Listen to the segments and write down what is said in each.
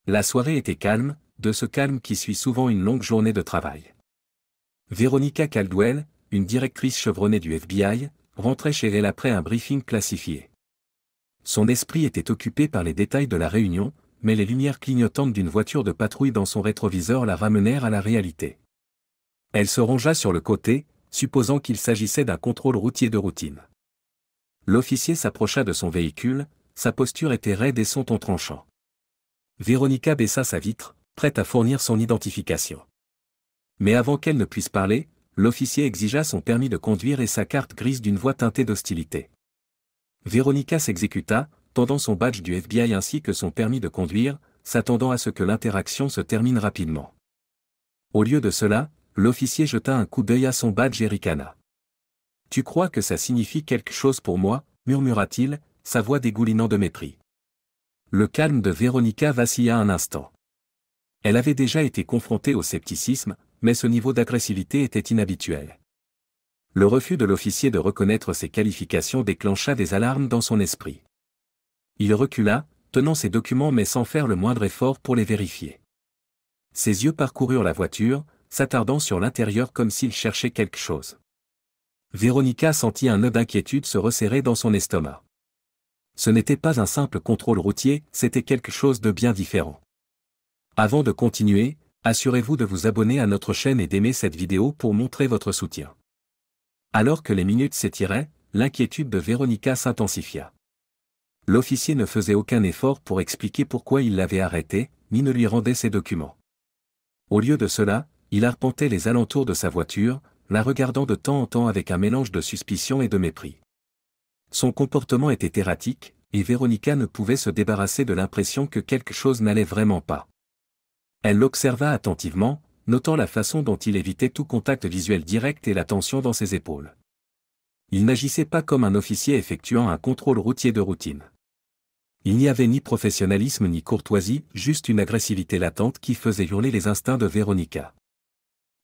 La soirée était calme, de ce calme qui suit souvent une longue journée de travail. Veronica Caldwell, une directrice chevronnée du FBI, rentrait chez elle après un briefing classifié. Son esprit était occupé par les détails de la réunion, mais les lumières clignotantes d'une voiture de patrouille dans son rétroviseur la ramenèrent à la réalité. Elle se rangea sur le côté, supposant qu'il s'agissait d'un contrôle routier de routine. L'officier s'approcha de son véhicule, sa posture était raide et son ton tranchant. Veronica baissa sa vitre, prête à fournir son identification. Mais avant qu'elle ne puisse parler, l'officier exigea son permis de conduire et sa carte grise d'une voix teintée d'hostilité. Veronica s'exécuta, tendant son badge du FBI ainsi que son permis de conduire, s'attendant à ce que l'interaction se termine rapidement. Au lieu de cela, l'officier jeta un coup d'œil à son badge et ricana. « Tu crois que ça signifie quelque chose pour moi ?» murmura-t-il, sa voix dégoulinant de mépris. Le calme de Veronica vacilla un instant. Elle avait déjà été confrontée au scepticisme, mais ce niveau d'agressivité était inhabituel. Le refus de l'officier de reconnaître ses qualifications déclencha des alarmes dans son esprit. Il recula, tenant ses documents mais sans faire le moindre effort pour les vérifier. Ses yeux parcoururent la voiture, s'attardant sur l'intérieur comme s'il cherchait quelque chose. Veronica sentit un nœud d'inquiétude se resserrer dans son estomac. Ce n'était pas un simple contrôle routier, c'était quelque chose de bien différent. Avant de continuer, assurez-vous de vous abonner à notre chaîne et d'aimer cette vidéo pour montrer votre soutien. Alors que les minutes s'étiraient, l'inquiétude de Veronica s'intensifia. L'officier ne faisait aucun effort pour expliquer pourquoi il l'avait arrêtée, ni ne lui rendait ses documents. Au lieu de cela, il arpentait les alentours de sa voiture, la regardant de temps en temps avec un mélange de suspicion et de mépris. Son comportement était erratique, et Veronica ne pouvait se débarrasser de l'impression que quelque chose n'allait vraiment pas. Elle l'observa attentivement, notant la façon dont il évitait tout contact visuel direct et la tension dans ses épaules. Il n'agissait pas comme un officier effectuant un contrôle routier de routine. Il n'y avait ni professionnalisme ni courtoisie, juste une agressivité latente qui faisait hurler les instincts de Veronica.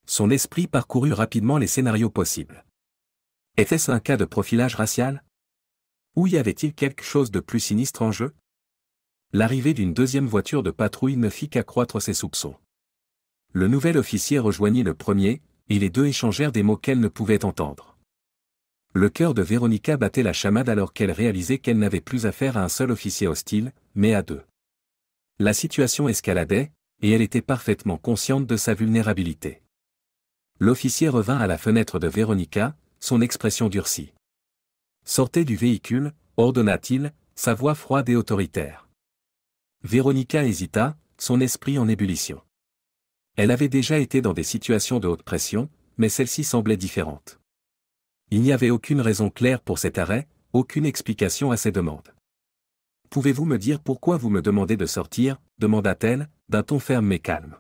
Son esprit parcourut rapidement les scénarios possibles. Était-ce un cas de profilage racial? Ou y avait-il quelque chose de plus sinistre en jeu? L'arrivée d'une deuxième voiture de patrouille ne fit qu'accroître ses soupçons. Le nouvel officier rejoignit le premier, et les deux échangèrent des mots qu'elle ne pouvait entendre. Le cœur de Veronica battait la chamade alors qu'elle réalisait qu'elle n'avait plus affaire à un seul officier hostile, mais à deux. La situation escaladait, et elle était parfaitement consciente de sa vulnérabilité. L'officier revint à la fenêtre de Veronica, son expression durcie. « Sortez du véhicule », ordonna-t-il, sa voix froide et autoritaire. Veronica hésita, son esprit en ébullition. Elle avait déjà été dans des situations de haute pression, mais celle-ci semblait différente. Il n'y avait aucune raison claire pour cet arrêt, aucune explication à ses demandes. « Pouvez-vous me dire pourquoi vous me demandez de sortir ?» demanda-t-elle, d'un ton ferme mais calme.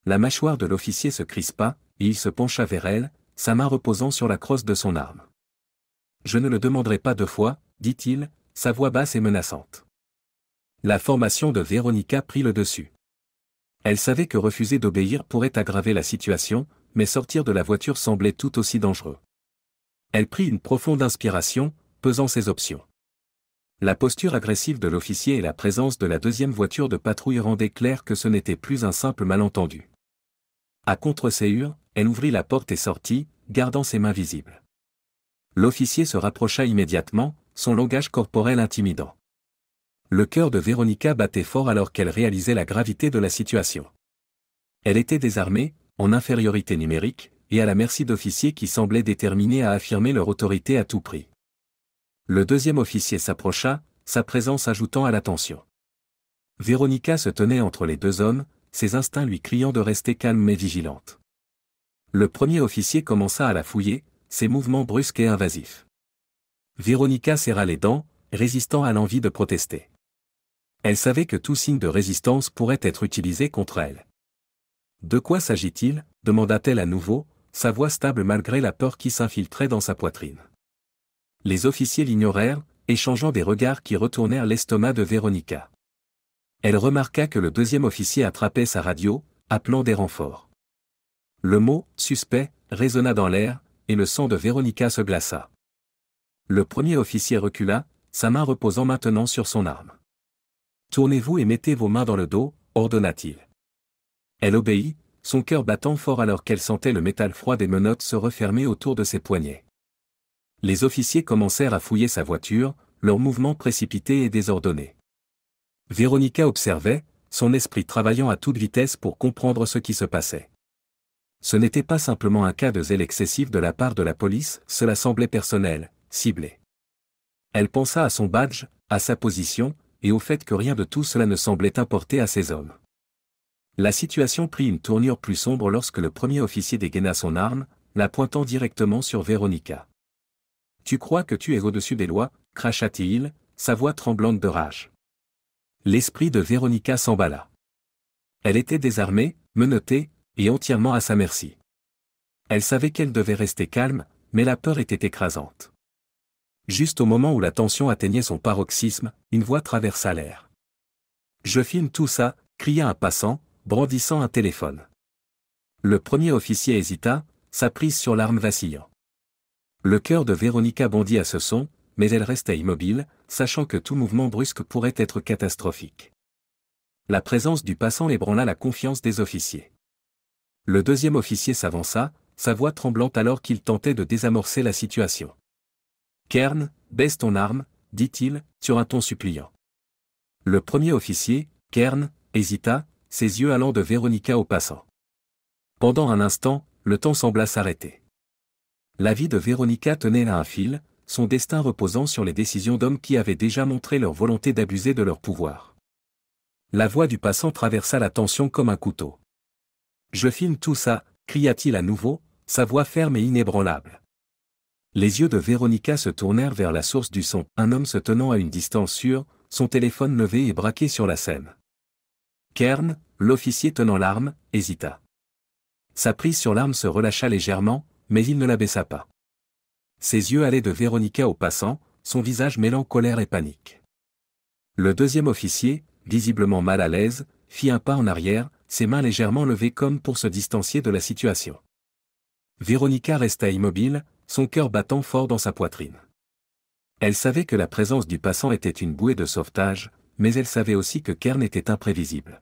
La mâchoire de l'officier se crispa, et il se pencha vers elle, sa main reposant sur la crosse de son arme. « Je ne le demanderai pas deux fois, » dit-il, sa voix basse et menaçante. La formation de Veronica prit le dessus. Elle savait que refuser d'obéir pourrait aggraver la situation, mais sortir de la voiture semblait tout aussi dangereux. Elle prit une profonde inspiration, pesant ses options. La posture agressive de l'officier et la présence de la deuxième voiture de patrouille rendaient clair que ce n'était plus un simple malentendu. À contre-séhur, elle ouvrit la porte et sortit, gardant ses mains visibles. L'officier se rapprocha immédiatement, son langage corporel intimidant. Le cœur de Veronica battait fort alors qu'elle réalisait la gravité de la situation. Elle était désarmée, en infériorité numérique, et à la merci d'officiers qui semblaient déterminés à affirmer leur autorité à tout prix. Le deuxième officier s'approcha, sa présence ajoutant à la tension. Veronica se tenait entre les deux hommes, ses instincts lui criant de rester calme mais vigilante. Le premier officier commença à la fouiller, ses mouvements brusques et invasifs. Veronica serra les dents, résistant à l'envie de protester. Elle savait que tout signe de résistance pourrait être utilisé contre elle. « De quoi s'agit-il » demanda-t-elle à nouveau, sa voix stable malgré la peur qui s'infiltrait dans sa poitrine. Les officiers l'ignorèrent, échangeant des regards qui retournèrent l'estomac de Veronica. Elle remarqua que le deuxième officier attrapait sa radio, appelant des renforts. Le mot « suspect » résonna dans l'air, et le sang de Veronica se glaça. Le premier officier recula, sa main reposant maintenant sur son arme. « Tournez-vous et mettez vos mains dans le dos » ordonna-t-il. Elle obéit, son cœur battant fort alors qu'elle sentait le métal froid des menottes se refermer autour de ses poignets. Les officiers commencèrent à fouiller sa voiture, leurs mouvements précipités et désordonnés. Véronica observait, son esprit travaillant à toute vitesse pour comprendre ce qui se passait. Ce n'était pas simplement un cas de zèle excessif de la part de la police, cela semblait personnel, ciblé. Elle pensa à son badge, à sa position, et au fait que rien de tout cela ne semblait importer à ces hommes. La situation prit une tournure plus sombre lorsque le premier officier dégaina son arme, la pointant directement sur Véronica. « Tu crois que tu es au-dessus des lois » cracha-t-il, sa voix tremblante de rage. L'esprit de Véronica s'emballa. Elle était désarmée, menottée, et entièrement à sa merci. Elle savait qu'elle devait rester calme, mais la peur était écrasante. Juste au moment où la tension atteignait son paroxysme, une voix traversa l'air. « Je filme tout ça » cria un passant, brandissant un téléphone. Le premier officier hésita, sa prise sur l'arme vacillant. Le cœur de Véronica bondit à ce son, mais elle restait immobile, sachant que tout mouvement brusque pourrait être catastrophique. La présence du passant ébranla la confiance des officiers. Le deuxième officier s'avança, sa voix tremblante alors qu'il tentait de désamorcer la situation. « Kern, baisse ton arme » dit-il, sur un ton suppliant. Le premier officier, Kern, hésita, ses yeux allant de Véronica au passant. Pendant un instant, le temps sembla s'arrêter. La vie de Véronica tenait à un fil, son destin reposant sur les décisions d'hommes qui avaient déjà montré leur volonté d'abuser de leur pouvoir. La voix du passant traversa la tension comme un couteau. « Je filme tout ça » cria-t-il à nouveau, sa voix ferme et inébranlable. Les yeux de Véronica se tournèrent vers la source du son, un homme se tenant à une distance sûre, son téléphone levé et braqué sur la scène. Kern, l'officier tenant l'arme, hésita. Sa prise sur l'arme se relâcha légèrement, mais il ne la baissa pas. Ses yeux allaient de Véronica au passant, son visage mêlant colère et panique. Le deuxième officier, visiblement mal à l'aise, fit un pas en arrière, ses mains légèrement levées comme pour se distancier de la situation. Véronica resta immobile, son cœur battant fort dans sa poitrine. Elle savait que la présence du passant était une bouée de sauvetage, mais elle savait aussi que Kern était imprévisible.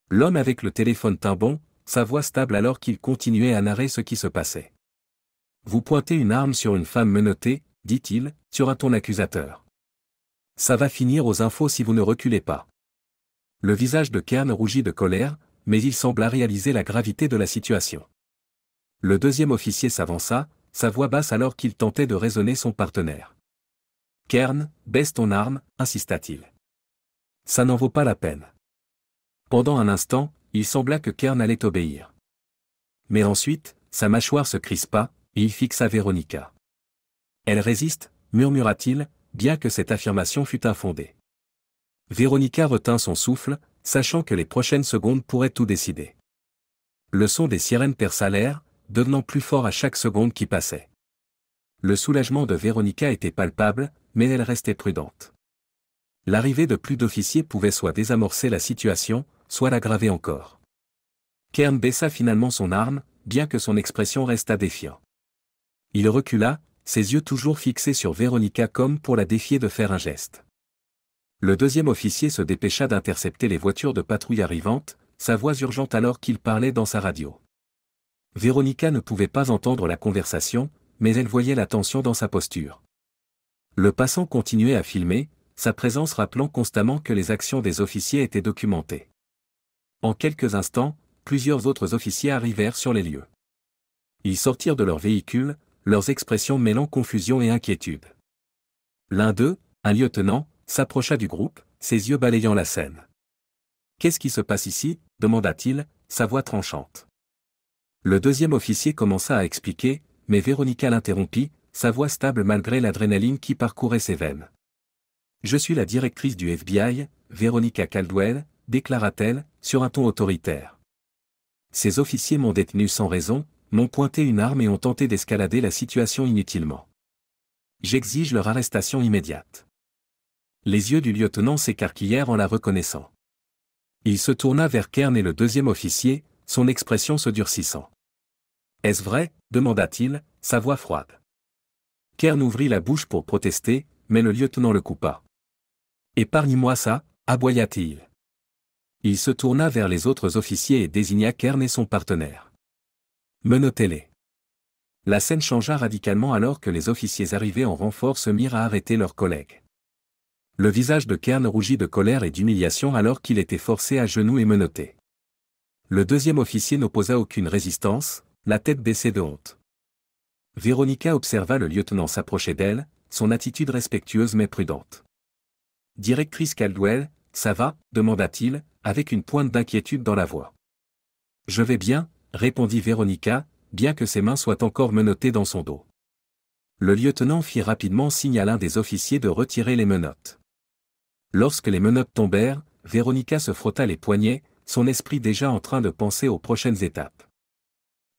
L'homme avec le téléphone tint bon, sa voix stable alors qu'il continuait à narrer ce qui se passait. « Vous pointez une arme sur une femme menottée, dit-il, sur un ton accusateur. Ça va finir aux infos si vous ne reculez pas. » Le visage de Kern rougit de colère, mais il sembla réaliser la gravité de la situation. Le deuxième officier s'avança, sa voix basse alors qu'il tentait de raisonner son partenaire. « Kern, baisse ton arme » insista-t-il. « Ça n'en vaut pas la peine. » Pendant un instant, il sembla que Kern allait obéir. Mais ensuite, sa mâchoire se crispa, et il fixa Véronica. « Elle résiste » murmura-t-il, bien que cette affirmation fût infondée. Véronica retint son souffle, sachant que les prochaines secondes pourraient tout décider. Le son des sirènes perça l'air, devenant plus fort à chaque seconde qui passait. Le soulagement de Véronica était palpable, mais elle restait prudente. L'arrivée de plus d'officiers pouvait soit désamorcer la situation, soit l'aggraver encore. Kern baissa finalement son arme, bien que son expression restât défiant. Il recula, ses yeux toujours fixés sur Véronica comme pour la défier de faire un geste. Le deuxième officier se dépêcha d'intercepter les voitures de patrouille arrivantes, sa voix urgente alors qu'il parlait dans sa radio. Véronica ne pouvait pas entendre la conversation, mais elle voyait la tension dans sa posture. Le passant continuait à filmer, sa présence rappelant constamment que les actions des officiers étaient documentées. En quelques instants, plusieurs autres officiers arrivèrent sur les lieux. Ils sortirent de leur véhicule, leurs expressions mêlant confusion et inquiétude. L'un d'eux, un lieutenant, s'approcha du groupe, ses yeux balayant la scène. « Qu'est-ce qui se passe ici » demanda-t-il, sa voix tranchante. Le deuxième officier commença à expliquer, mais Véronica l'interrompit, sa voix stable malgré l'adrénaline qui parcourait ses veines. « Je suis la directrice du FBI, Véronica Caldwell » déclara-t-elle, sur un ton autoritaire. « Ces officiers m'ont détenu sans raison, m'ont pointé une arme et ont tenté d'escalader la situation inutilement. J'exige leur arrestation immédiate. » Les yeux du lieutenant s'écarquillèrent en la reconnaissant. Il se tourna vers Kern et le deuxième officier, son expression se durcissant. « Est-ce vrai » demanda-t-il, sa voix froide. Kern ouvrit la bouche pour protester, mais le lieutenant le coupa. « Épargne-moi ça » aboya-t-il. Il se tourna vers les autres officiers et désigna Kern et son partenaire. Menottez-les. La scène changea radicalement alors que les officiers arrivés en renfort se mirent à arrêter leurs collègues. Le visage de Kern rougit de colère et d'humiliation alors qu'il était forcé à genoux et menotté. Le deuxième officier n'opposa aucune résistance, la tête baissée de honte. Véronica observa le lieutenant s'approcher d'elle, son attitude respectueuse mais prudente. « Directrice Caldwell, ça va ?» demanda-t-il, avec une pointe d'inquiétude dans la voix. « Je vais bien », répondit Véronica, bien que ses mains soient encore menottées dans son dos. Le lieutenant fit rapidement signe à l'un des officiers de retirer les menottes. Lorsque les menottes tombèrent, Véronica se frotta les poignets, son esprit déjà en train de penser aux prochaines étapes.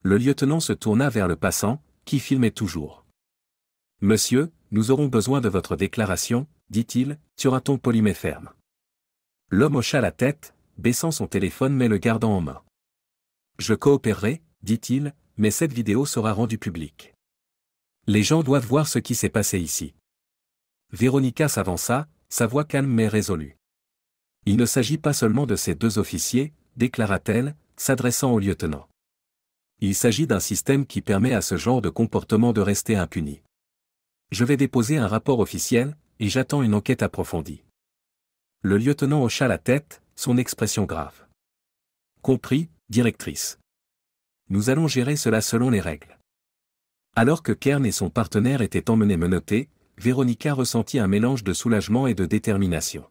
Le lieutenant se tourna vers le passant, qui filmait toujours. « Monsieur, nous aurons besoin de votre déclaration, » dit-il, sur un ton poli mais ferme. L'homme hocha la tête, baissant son téléphone mais le gardant en main. « Je coopérerai, » dit-il, « mais cette vidéo sera rendue publique. Les gens doivent voir ce qui s'est passé ici. » Véronica s'avança, sa voix calme mais résolue. « Il ne s'agit pas seulement de ces deux officiers, » déclara-t-elle, s'adressant au lieutenant. « Il s'agit d'un système qui permet à ce genre de comportement de rester impuni. Je vais déposer un rapport officiel, et j'attends une enquête approfondie. » Le lieutenant hocha la tête, son expression grave. « Compris, directrice. Nous allons gérer cela selon les règles. » Alors que Kern et son partenaire étaient emmenés menottés, Véronica ressentit un mélange de soulagement et de détermination.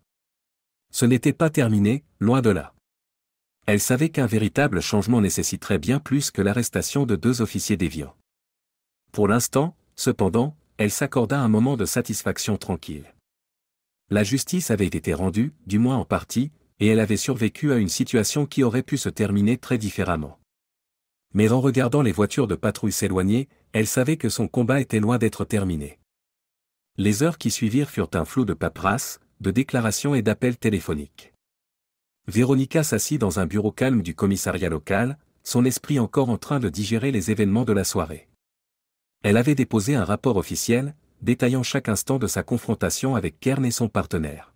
Ce n'était pas terminé, loin de là. Elle savait qu'un véritable changement nécessiterait bien plus que l'arrestation de deux officiers déviants. Pour l'instant, cependant, elle s'accorda un moment de satisfaction tranquille. La justice avait été rendue, du moins en partie, et elle avait survécu à une situation qui aurait pu se terminer très différemment. Mais en regardant les voitures de patrouille s'éloigner, elle savait que son combat était loin d'être terminé. Les heures qui suivirent furent un flot de paperasse, de déclarations et d'appels téléphoniques. Véronica s'assit dans un bureau calme du commissariat local, son esprit encore en train de digérer les événements de la soirée. Elle avait déposé un rapport officiel, détaillant chaque instant de sa confrontation avec Kern et son partenaire.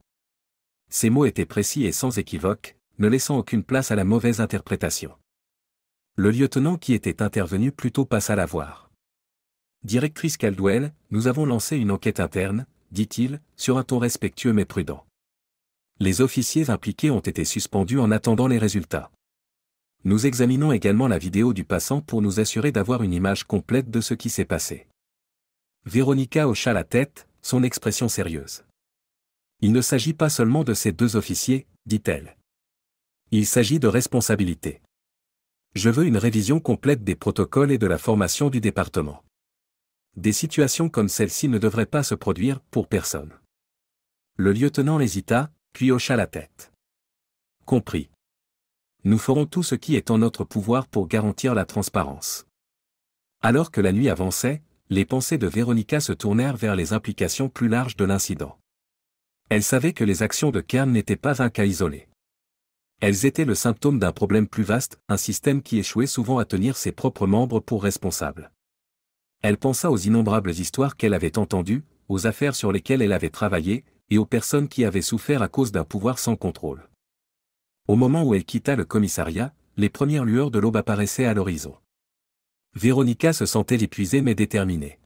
Ses mots étaient précis et sans équivoque, ne laissant aucune place à la mauvaise interprétation. Le lieutenant qui était intervenu plus tôt passa la voir. « Directrice Caldwell, nous avons lancé une enquête interne, » dit-il, sur un ton respectueux mais prudent. Les officiers impliqués ont été suspendus en attendant les résultats. Nous examinons également la vidéo du passant pour nous assurer d'avoir une image complète de ce qui s'est passé. Véronica hocha la tête, son expression sérieuse. « Il ne s'agit pas seulement de ces deux officiers, » dit-elle. « Il s'agit de responsabilité. Je veux une révision complète des protocoles et de la formation du département. Des situations comme celle-ci ne devraient pas se produire pour personne. » Le lieutenant hésita, puis hocha la tête. « Compris. Nous ferons tout ce qui est en notre pouvoir pour garantir la transparence. » Alors que la nuit avançait, les pensées de Véronica se tournèrent vers les implications plus larges de l'incident. Elle savait que les actions de Kern n'étaient pas un cas isolé. Elles étaient le symptôme d'un problème plus vaste, un système qui échouait souvent à tenir ses propres membres pour responsables. Elle pensa aux innombrables histoires qu'elle avait entendues, aux affaires sur lesquelles elle avait travaillé, et aux personnes qui avaient souffert à cause d'un pouvoir sans contrôle. Au moment où elle quitta le commissariat, les premières lueurs de l'aube apparaissaient à l'horizon. Véronica se sentait épuisée mais déterminée.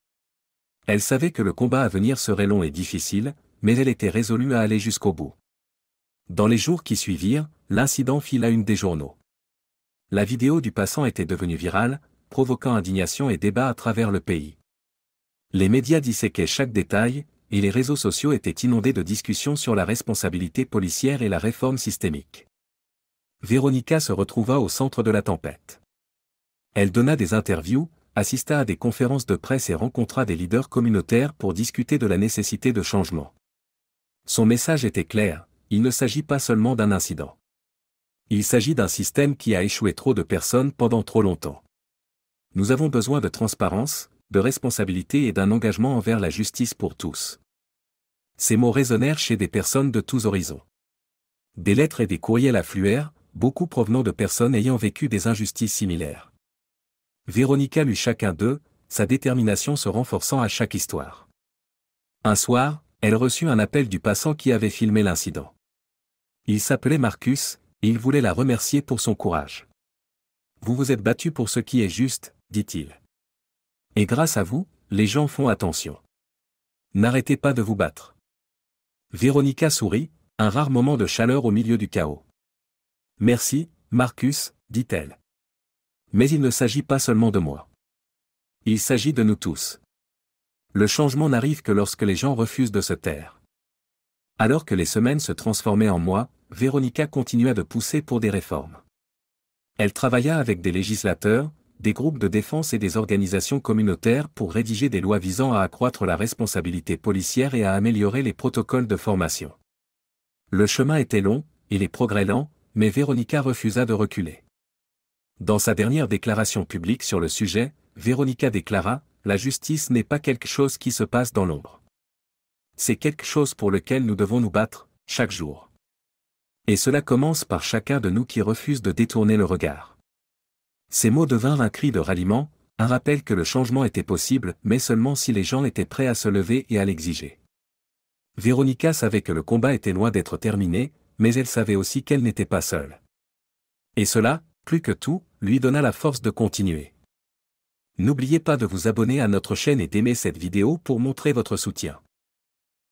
Elle savait que le combat à venir serait long et difficile, mais elle était résolue à aller jusqu'au bout. Dans les jours qui suivirent, l'incident fit la une des journaux. La vidéo du passant était devenue virale, provoquant indignation et débat à travers le pays. Les médias disséquaient chaque détail, et les réseaux sociaux étaient inondés de discussions sur la responsabilité policière et la réforme systémique. Véronica se retrouva au centre de la tempête. Elle donna des interviews, assista à des conférences de presse et rencontra des leaders communautaires pour discuter de la nécessité de changement. Son message était clair, il ne s'agit pas seulement d'un incident. Il s'agit d'un système qui a échoué trop de personnes pendant trop longtemps. Nous avons besoin de transparence, de responsabilité et d'un engagement envers la justice pour tous. Ces mots résonnèrent chez des personnes de tous horizons. Des lettres et des courriels affluèrent, beaucoup provenant de personnes ayant vécu des injustices similaires. Véronica lut chacun d'eux, sa détermination se renforçant à chaque histoire. Un soir, elle reçut un appel du passant qui avait filmé l'incident. Il s'appelait Marcus, et il voulait la remercier pour son courage. Vous vous êtes battu pour ce qui est juste, dit-il. Et grâce à vous, les gens font attention. N'arrêtez pas de vous battre. Véronica sourit, un rare moment de chaleur au milieu du chaos. Merci, Marcus, dit-elle. Mais il ne s'agit pas seulement de moi. Il s'agit de nous tous. Le changement n'arrive que lorsque les gens refusent de se taire. Alors que les semaines se transformaient en mois, Véronica continua de pousser pour des réformes. Elle travailla avec des législateurs, des groupes de défense et des organisations communautaires pour rédiger des lois visant à accroître la responsabilité policière et à améliorer les protocoles de formation. Le chemin était long, et les progrès lents, mais Véronica refusa de reculer. Dans sa dernière déclaration publique sur le sujet, Véronica déclara « La justice n'est pas quelque chose qui se passe dans l'ombre. C'est quelque chose pour lequel nous devons nous battre, chaque jour. Et cela commence par chacun de nous qui refuse de détourner le regard. » Ces mots devinrent un cri de ralliement, un rappel que le changement était possible, mais seulement si les gens étaient prêts à se lever et à l'exiger. Véronica savait que le combat était loin d'être terminé, mais elle savait aussi qu'elle n'était pas seule. Et cela, plus que tout, lui donna la force de continuer. N'oubliez pas de vous abonner à notre chaîne et d'aimer cette vidéo pour montrer votre soutien.